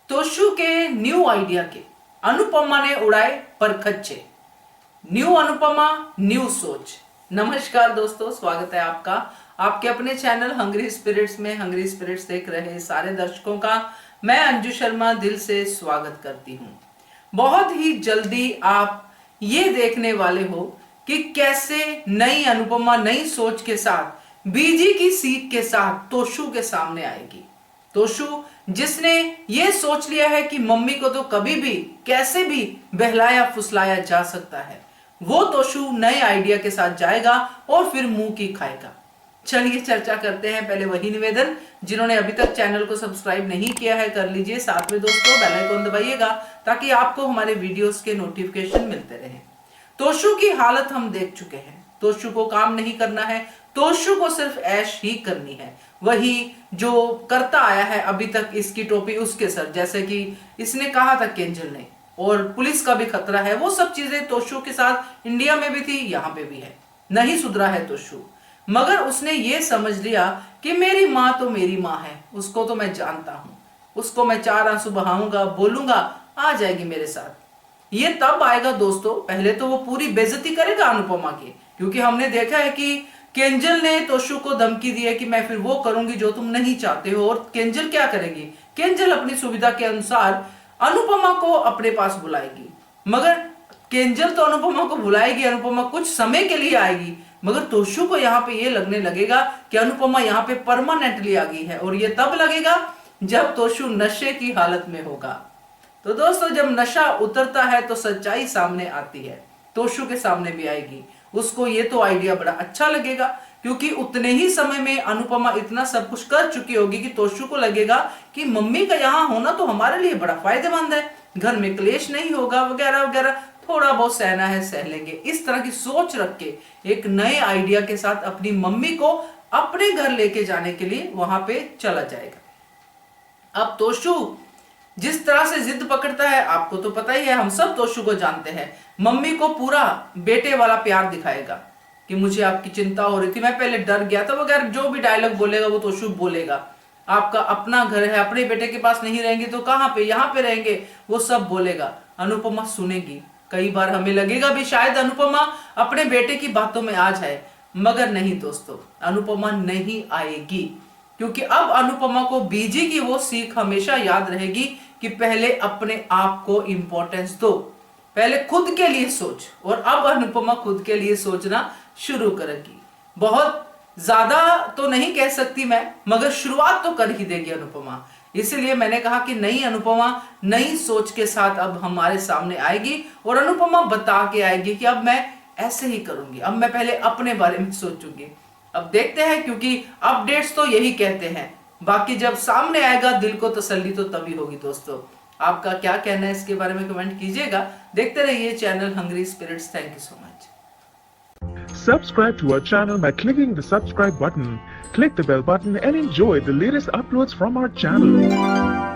तोशु के new idea के अनुपमा ने उड़ाए परखच्चे। न्यू अनुपमा न्यू सोच। नमस्कार दोस्तों, स्वागत है आपका आपके अपने चैनल हंग्री स्पिरिट्स में। हंग्री स्पिरिट्स देख रहे सारे दर्शकों का मैं अंजू शर्मा दिल से स्वागत करती हूँ। बहुत ही जल्दी आप ये देखने वाले हो कि कैसे नई अनुपमा नई सोच के साथ बीजी की सीख के साथ तोशु के सामने आएगी। तोशु जिसने ये सोच लिया है कि मम्मी को तो कभी भी कैसे भी बहलाया फुसलाया जा सकता है, वो तोशु नए आइडिया के साथ जाएगा और फिर मुंह की खाएगा। चलिए चर्चा करते हैं। पहले वही निवेदन, जिन्होंने अभी तक चैनल को सब्सक्राइब नहीं किया है कर लीजिए। साथ में दोस्तों बेल आइकन दबाइएगा ताकि आपको हमारे वीडियोस के नोटिफिकेशन मिलते रहें। तोशु की हालत हम देख चुके हैं। तोशु को काम नहीं करना है, तोशु को सिर्फ ऐश ही करनी है। वही जो करता आया है अभी तक, इसकी टोपी उसके सर, जैसे कि इसने कहा था केंजल ने, और पुलिस का भी खतरा है। वो सब चीजें तोशु के साथ इंडिया में भी थी, यहाँ पे भी है। नहीं सुधरा है तोशु, मगर उसने ये समझ लिया कि मेरी माँ तो मेरी माँ है, उसको तो मैं जानता हूँ, उसको मैं चार आंसू बहाऊंगा, बोलूंगा, आ जाएगी मेरे साथ। ये तब आएगा दोस्तों, पहले तो वो पूरी बेइज्जती करेगा अनुपमा की, क्योंकि हमने देखा है कि केंजल ने तोशु को धमकी दी है कि मैं फिर वो करूंगी जो तुम नहीं चाहते हो। और केंजल क्या करेगी? केंजल अपनी सुविधा के अनुसार अनुपमा को अपने पास बुलाएगी। मगर केंजल तो अनुपमा को बुलाएगी, अनुपमा कुछ समय के लिए आएगी, मगर तोशु को यहाँ पे ये लगने लगेगा कि अनुपमा यहाँ पे परमानेंटली आ गई है। और ये तब लगेगा जब तोशु नशे की हालत में होगा। तो दोस्तों, जब नशा उतरता है तो सच्चाई सामने आती है, तोशु के सामने भी आएगी। उसको ये तो आइडिया बड़ा अच्छा लगेगा, क्योंकि उतने ही समय में अनुपमा इतना सब कुछ कर चुकी होगी कि तोशु को लगेगा कि मम्मी का यहाँ होना तो हमारे लिए बड़ा फायदेमंद है, घर में क्लेश नहीं होगा वगैरह वगैरह, थोड़ा बहुत सहना है सह लेंगे। इस तरह की सोच रख के एक नए आइडिया के साथ अपनी मम्मी को अपने घर लेके जाने के लिए वहां पे चला जाएगा। अब तोशु जिस तरह से जिद पकड़ता है आपको तो पता ही है, हम सब तोशु को जानते हैं। मम्मी को पूरा बेटे वाला प्यार दिखाएगा कि मुझे आपकी चिंता हो रही थी, मैं पहले डर गया था वगैरह, जो भी डायलॉग बोलेगा वो तोशु बोलेगा। आपका अपना घर है, अपने बेटे के पास नहीं रहेंगे तो कहां पे, यहाँ पे रहेंगे, वो सब बोलेगा। अनुपमा सुनेगी। कई बार हमें लगेगा भी शायद अनुपमा अपने बेटे की बातों में आ जाए, मगर नहीं दोस्तों, अनुपमा नहीं आएगी। क्योंकि अब अनुपमा को बीजी की वो सीख हमेशा याद रहेगी कि पहले अपने आप को इंपॉर्टेंस दो, पहले खुद के लिए सोच। और अब अनुपमा खुद के लिए सोचना शुरू करेगी। बहुत ज्यादा तो नहीं कह सकती मैं, मगर शुरुआत तो कर ही देगी अनुपमा। इसीलिए मैंने कहा कि नई अनुपमा नई सोच के साथ अब हमारे सामने आएगी और अनुपमा बता के आएगी कि अब मैं ऐसे ही करूंगी, अब मैं पहले अपने बारे में सोचूंगी। अब देखते हैं, क्योंकि अपडेट्स तो यही कहते हैं, बाकी जब सामने आएगा दिल को तसल्ली तो तभी होगी। दोस्तों, आपका क्या कहना है इसके बारे में कमेंट कीजिएगा। देखते रहिए channel Hungry Spirits. Thank you so much. Subscribe to our channel by clicking the subscribe button. Click the bell button and enjoy the latest uploads from our channel.